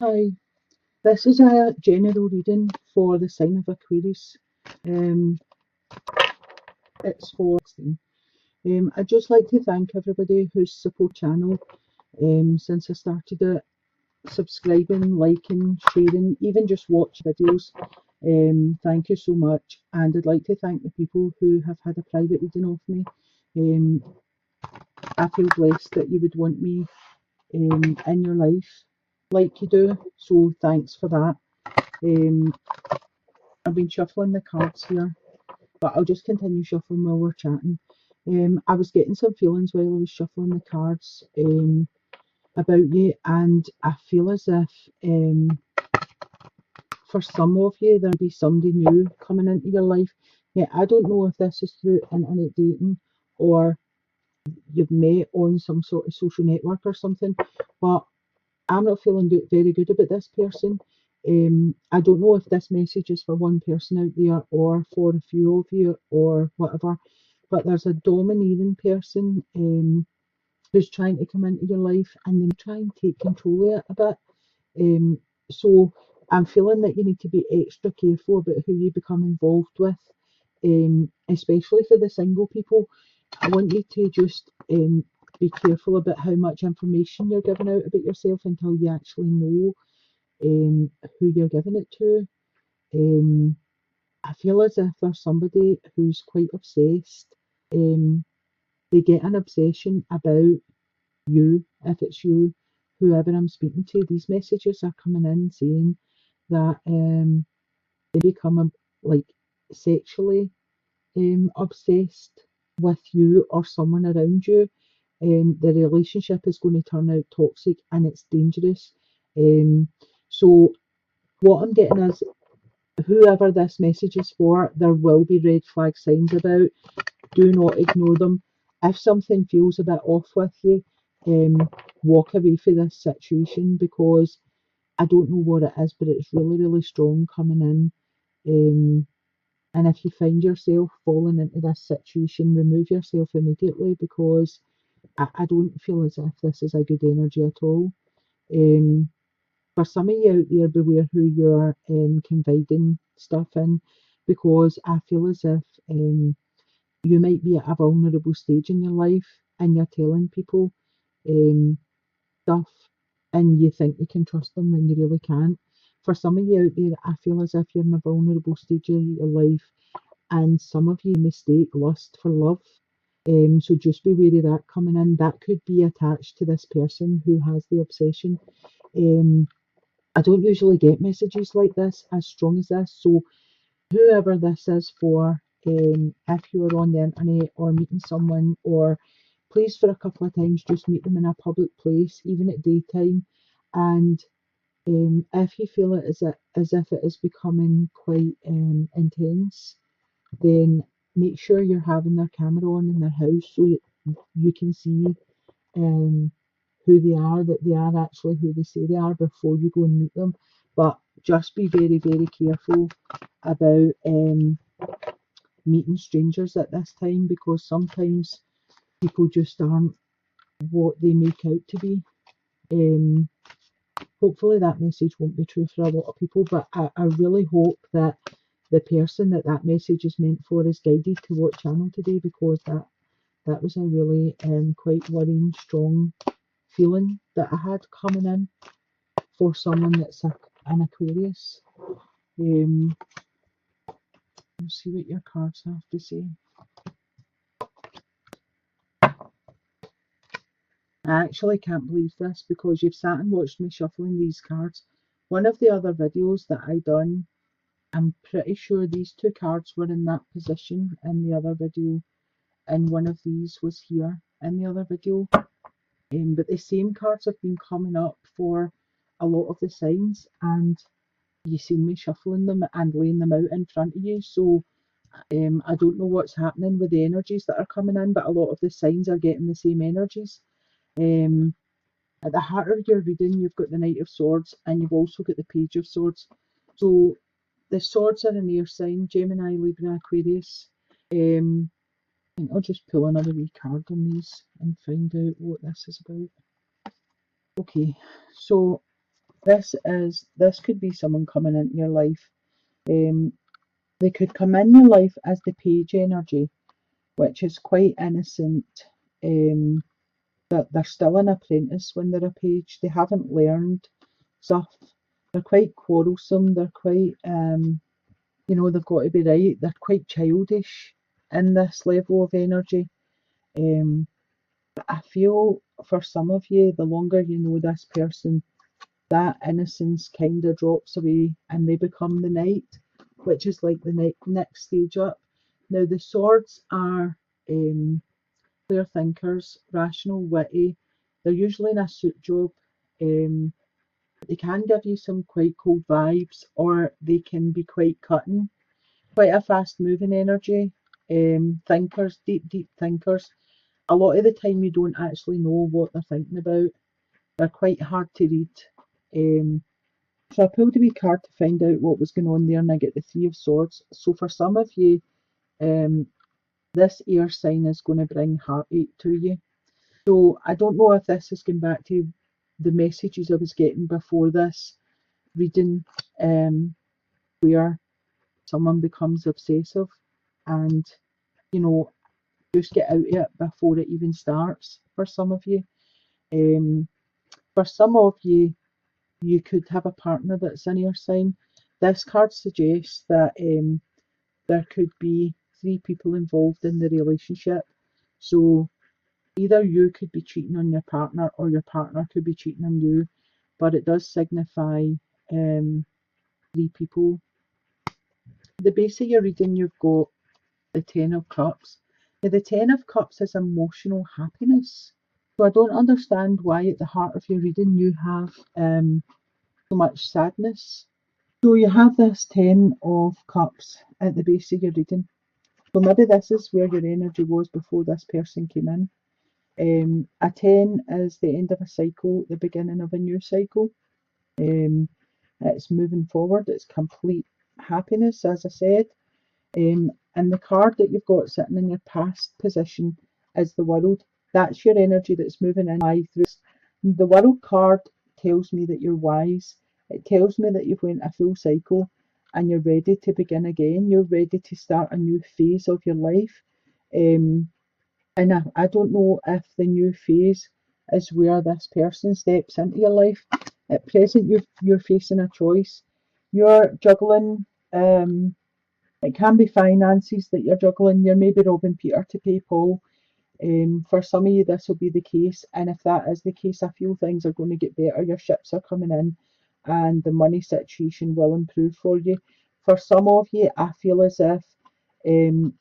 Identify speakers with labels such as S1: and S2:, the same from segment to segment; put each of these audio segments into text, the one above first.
S1: Hi, this is a general reading for the sign of Aquarius. Um, it's for 16. I'd just like to thank everybody who's support channel since I started it, subscribing, liking, sharing, even just watch videos. Thank you so much, and I'd like to thank the people who have had a private reading of me. Um, I feel blessed that you would want me in your life like you do, so thanks for that. Um, I've been shuffling the cards here, but I'll just continue shuffling while we're chatting. I was getting some feelings while I was shuffling the cards about you, and I feel as if for some of you there'll be somebody new coming into your life. Yeah, I don't know if this is through internet dating or you've met on some sort of social network or something, but I'm not feeling very good about this person. I don't know if this message is for one person out there or for a few of you or whatever, but there's a domineering person who's trying to come into your life and they try and take control of it a bit. So I'm feeling that you need to be extra careful about who you become involved with, especially for the single people. I want you to just be careful about how much information you're giving out about yourself until you actually know who you're giving it to. Um, I feel as if there's somebody who's quite obsessed. Um, they get an obsession about you, if it's you, whoever I'm speaking to. These messages are coming in saying that they become like sexually obsessed with you or someone around you. The relationship is going to turn out toxic and it's dangerous. Um, so what I'm getting is whoever this message is for, there will be red flag signs about. Do not ignore them. If something feels a bit off with you, walk away from this situation because I don't know what it is, but it's really strong coming in. And if you find yourself falling into this situation, remove yourself immediately because I don't feel as if this is a good energy at all. Um, for some of you out there, beware who you're confiding stuff in because I feel as if you might be at a vulnerable stage in your life and you're telling people um, stuff and you think you can trust them when you really can't. For some of you out there, I feel as if you're in a vulnerable stage of your life and some of you mistake lust for love. So just be wary of that coming in. That could be attached to this person who has the obsession. Um, I don't usually get messages like this as strong as this. So whoever this is for, if you're on the internet or meeting someone, or please for a couple of times just meet them in a public place, even at daytime. And if you feel it as if it is becoming quite intense, then make sure you're having their camera on in their house so you can see um, who they are, that they are actually who they say they are before you go and meet them. But just be very careful about meeting strangers at this time because sometimes people just aren't what they make out to be. Um, Hopefully that message won't be true for a lot of people, but I really hope that the person that message is meant for is guided to what channel today because that was a really quite worrying, strong feeling that I had coming in for someone that's an Aquarius. Um, let's see what your cards have to say. I actually can't believe this because you've sat and watched me shuffling these cards. One of the other videos that I done, I'm pretty sure these two cards were in that position in the other video, and one of these was here in the other video. But the same cards have been coming up for a lot of the signs, and you seen me shuffling them and laying them out in front of you. So I don't know what's happening with the energies that are coming in, but a lot of the signs are getting the same energies. Um, at the heart of your reading, you've got the Knight of Swords and you've also got the Page of Swords. So the swords are an air sign, Gemini, Libra, Aquarius. I think I'll just pull another wee card on these and find out what this is about. Okay, so This could be someone coming into your life. Um, they could come in your life as the page energy, which is quite innocent. Um, that they're still an apprentice when they're a page. They haven't learned stuff. They're quite quarrelsome. They're quite they've got to be right. They're quite childish in this level of energy. Um, but I feel for some of you, the longer you know this person, that innocence kind of drops away and they become the knight, which is like the next stage up. Now, the swords are clear thinkers, rational, witty. They're usually in a suit job. Um, they can give you some quite cold vibes, or they can be quite cutting, quite a fast moving energy. Thinkers, deep thinkers. A lot of the time, you don't actually know what they're thinking about. They're quite hard to read. Um, So I pulled a wee card to find out what was going on there, and I get the Three of Swords. So for some of you, um, this air sign is going to bring heartache to you. So I don't know if this is going back to the messages I was getting before this reading, where someone becomes obsessive and, you know, just get out of it before it even starts for some of you. Um, for some of you, you could have a partner that's an air sign. This card suggests that there could be three people involved in the relationship. So either you could be cheating on your partner or your partner could be cheating on you, but it does signify three people. The base of your reading, you've got the Ten of Cups. Now, the Ten of Cups is emotional happiness. So I don't understand why at the heart of your reading you have so much sadness. So you have this Ten of Cups at the base of your reading. So maybe this is where your energy was before this person came in. A 10 is the end of a cycle, the beginning of a new cycle. It's moving forward, it's complete happiness, as I said. And the card that you've got sitting in your past position is the World. That's your energy that's moving in through. The World card tells me that you're wise. It tells me that you've went a full cycle and you're ready to begin again. You're ready to start a new phase of your life. Um, and I don't know if the new phase is where this person steps into your life. At present, you're facing a choice. You're juggling. It can be finances that you're juggling. You're maybe robbing Peter to pay Paul. For some of you, this will be the case, and if that is the case, I feel things are going to get better. Your ships are coming in, and the money situation will improve for you. For some of you, I feel as if um,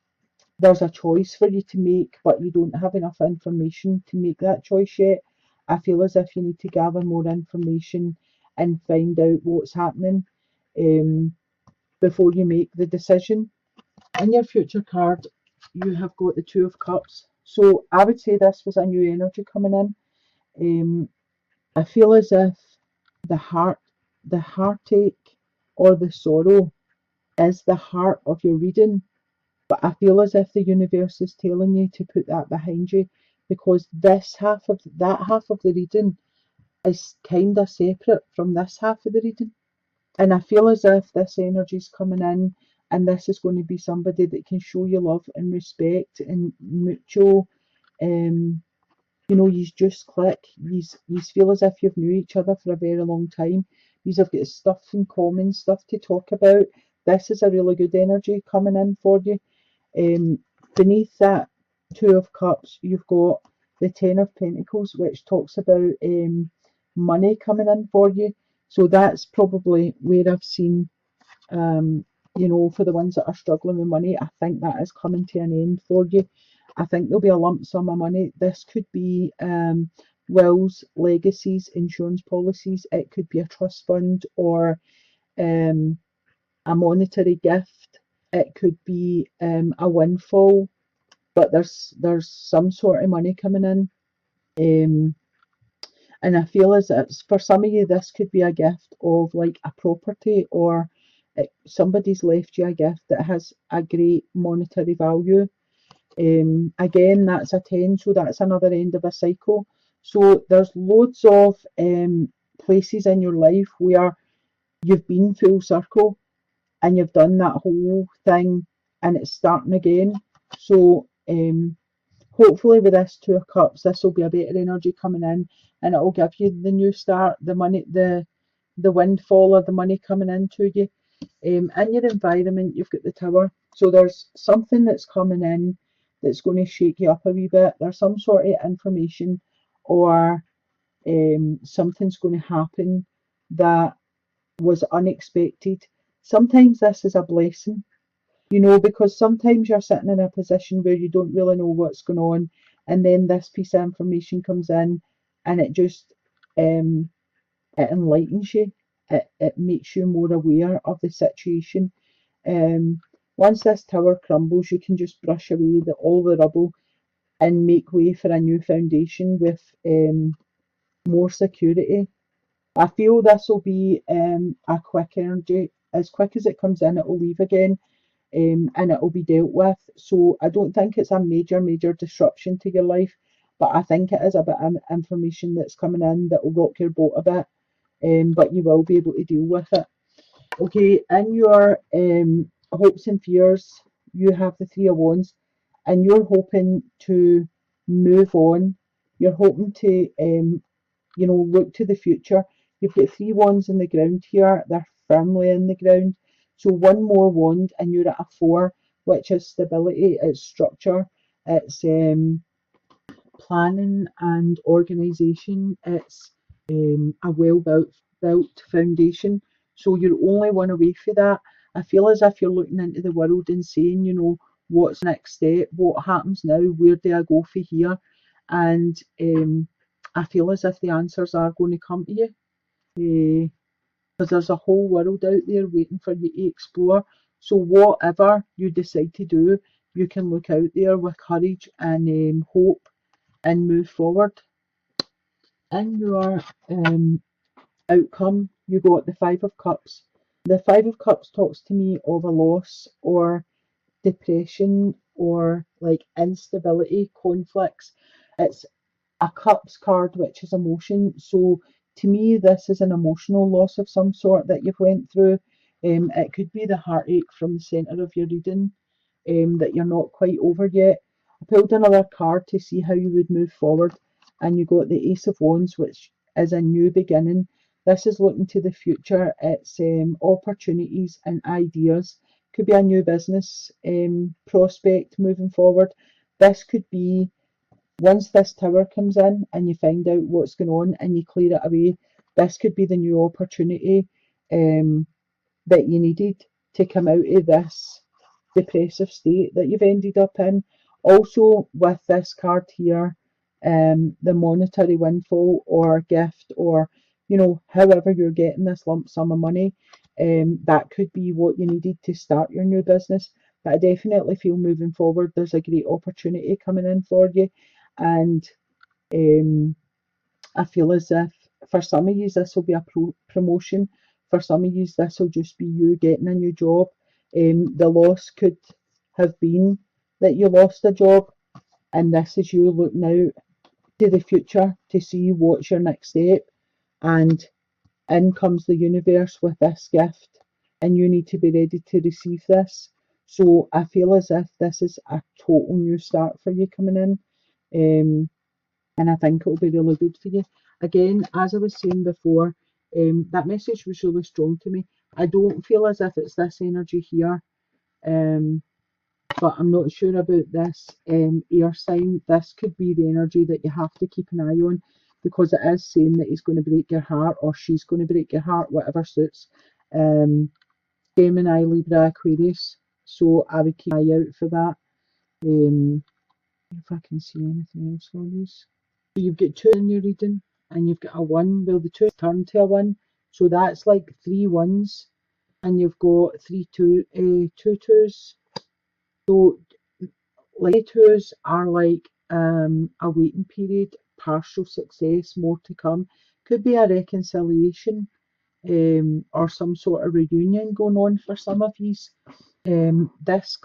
S1: there's a choice for you to make, but you don't have enough information to make that choice yet. I feel as if you need to gather more information and find out what's happening um, before you make the decision. In your future card, you have got the Two of Cups. So I would say this was a new energy coming in. I feel as if the the heartache or the sorrow is the heart of your reading. But I feel as if the universe is telling you to put that behind you because this half of the reading is kind of separate from this half of the reading. And I feel as if this energy is coming in and this is going to be somebody that can show you love and respect and mutual. Um, you just click. You feel as if you've knew each other for a very long time. You have got stuff in common, stuff to talk about. This is a really good energy coming in for you. Um, Beneath that Two of Cups, you've got the Ten of Pentacles, which talks about money coming in for you. So that's probably where I've seen, for the ones that are struggling with money, I think that is coming to an end for you. I think there'll be a lump sum of money. This could be wills, legacies, insurance policies. It could be a trust fund or um, a monetary gift. It could be a windfall, but there's some sort of money coming in. Um, and I feel as it's for some of you, this could be a gift of like a property or somebody's left you a gift that has a great monetary value. Again, that's a 10, so that's another end of a cycle. So there's loads of places in your life where you've been full circle and you've done that whole thing and it's starting again. So hopefully with this Two of Cups, this will be a better energy coming in, and it will give you the new start, the money, the windfall or the money coming into you. In your environment, you've got the Tower. So there's something that's coming in that's going to shake you up a wee bit. There's some sort of information or something's going to happen that was unexpected. Sometimes this is a blessing, because sometimes you're sitting in a position where you don't really know what's going on, and then this piece of information comes in, and it just it enlightens you. It makes you more aware of the situation. Um, Once this tower crumbles, you can just brush away all the rubble and make way for a new foundation with more security. I feel this will be a quick energy. As quick as it comes in, it will leave again, and it will be dealt with. So I don't think it's a major disruption to your life, but I think it is a bit of information that's coming in that will rock your boat a bit, but you will be able to deal with it. Okay, in your hopes and fears, you have the Three of Wands, and you're hoping to move on. You're hoping to look to the future. You've got three wands in the ground here, they're firmly in the ground. So one more wand and you're at a four, which is stability, it's structure, it's planning and organisation, it's a well built foundation. So you're only one away for that. I feel as if you're looking into the world and saying, what's the next step, what happens now, where do I go for here? And I feel as if the answers are going to come to you. Because there's a whole world out there waiting for you to explore. So whatever you decide to do, you can look out there with courage and hope and move forward. In your outcome, you got the Five of Cups. The Five of Cups talks to me of a loss or depression or like instability, conflicts. It's a cups card, which is emotion. So to me, this is an emotional loss of some sort that you've went through. It could be the heartache from the centre of your reading, that you're not quite over yet. I pulled another card to see how you would move forward, and you got the Ace of Wands, which is a new beginning. This is looking to the future. It's opportunities and ideas. Could be a new business prospect moving forward. This could be once this tower comes in and you find out what's going on and you clear it away, this could be the new opportunity that you needed to come out of this depressive state that you've ended up in. Also, with this card here, the monetary windfall or gift, or however you're getting this lump sum of money, that could be what you needed to start your new business. But I definitely feel moving forward, there's a great opportunity coming in for you, and I feel as if for some of you this will be a promotion, for some of you this will just be you getting a new job. The loss could have been that you lost a job, and this is you looking out to the future to see what's your next step, and in comes the universe with this gift, and you need to be ready to receive this. So I feel as if this is a total new start for you coming in. And I think it will be really good for you. Again, as I was saying before, that message was really strong to me. I don't feel as if it's this energy here, but I'm not sure about this air sign. This could be the energy that you have to keep an eye on, because it is saying that he's going to break your heart or she's going to break your heart, whatever suits. Gemini, Libra, Aquarius. So I would keep an eye out for that. If I can see anything else on these. So you've got two in your reading, and you've got a one. Well, the two turn to a one, so that's like three ones, and you've got two twos. So like twos are like a waiting period, partial success, more to come. Could be a reconciliation, or some sort of reunion going on for some of you. This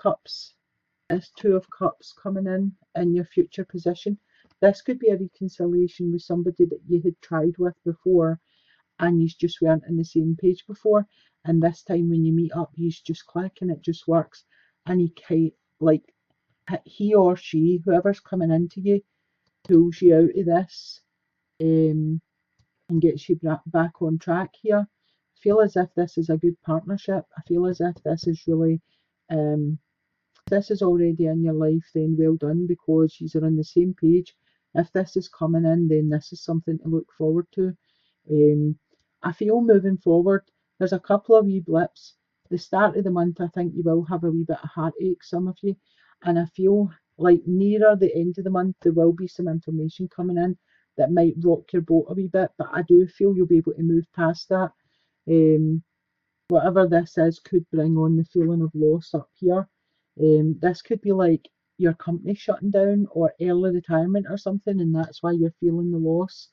S1: Two of Cups coming in your future position. This could be a reconciliation with somebody that you had tried with before, and you just weren't in the same page before, and this time when you meet up, you just click and it just works, and you kind like he or she, whoever's coming into you, pulls you out of this, um, and gets you back on track here. I feel as if this is a good partnership. I feel as if this is really, this is already in your life, then well done, because you are on the same page. If this is coming in, then this is something to look forward to. I feel moving forward, there's a couple of wee blips. The start of the month, I think you will have a wee bit of heartache, some of you. And I feel like nearer the end of the month, there will be some information coming in that might rock your boat a wee bit. But I do feel you'll be able to move past that. Um, Whatever this is could bring on the feeling of loss up here. This could be like your company shutting down or early retirement or something, and that's why you're feeling the loss,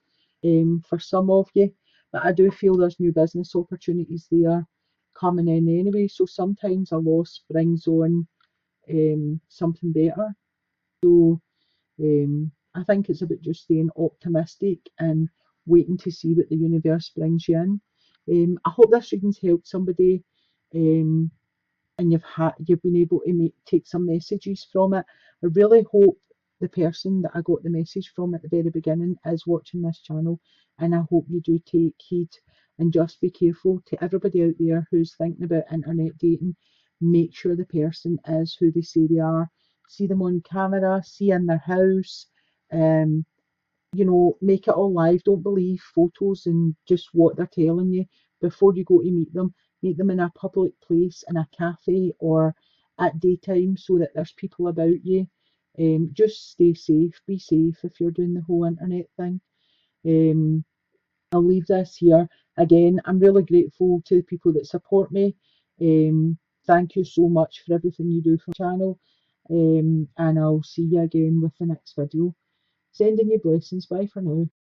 S1: for some of you. But I do feel there's new business opportunities there coming in anyway. So sometimes a loss brings on something better. So I think it's about just staying optimistic and waiting to see what the universe brings you in. I hope this reading's helped somebody, um, and you've been able to take some messages from it. I really hope the person that I got the message from at the very beginning is watching this channel, and I hope you do take heed and just be careful. To everybody out there who's thinking about internet dating, make sure the person is who they say they are. See them on camera, see in their house, um, make it all live. Don't believe photos and just what they're telling you before you go to meet them. Meet them in a public place, in a cafe or at daytime, so that there's people about you. Just stay safe, be safe if you're doing the whole internet thing. Um, I'll leave this here. Again, I'm really grateful to the people that support me. Thank you so much for everything you do for the channel. And I'll see you again with the next video. Sending you blessings. Bye for now.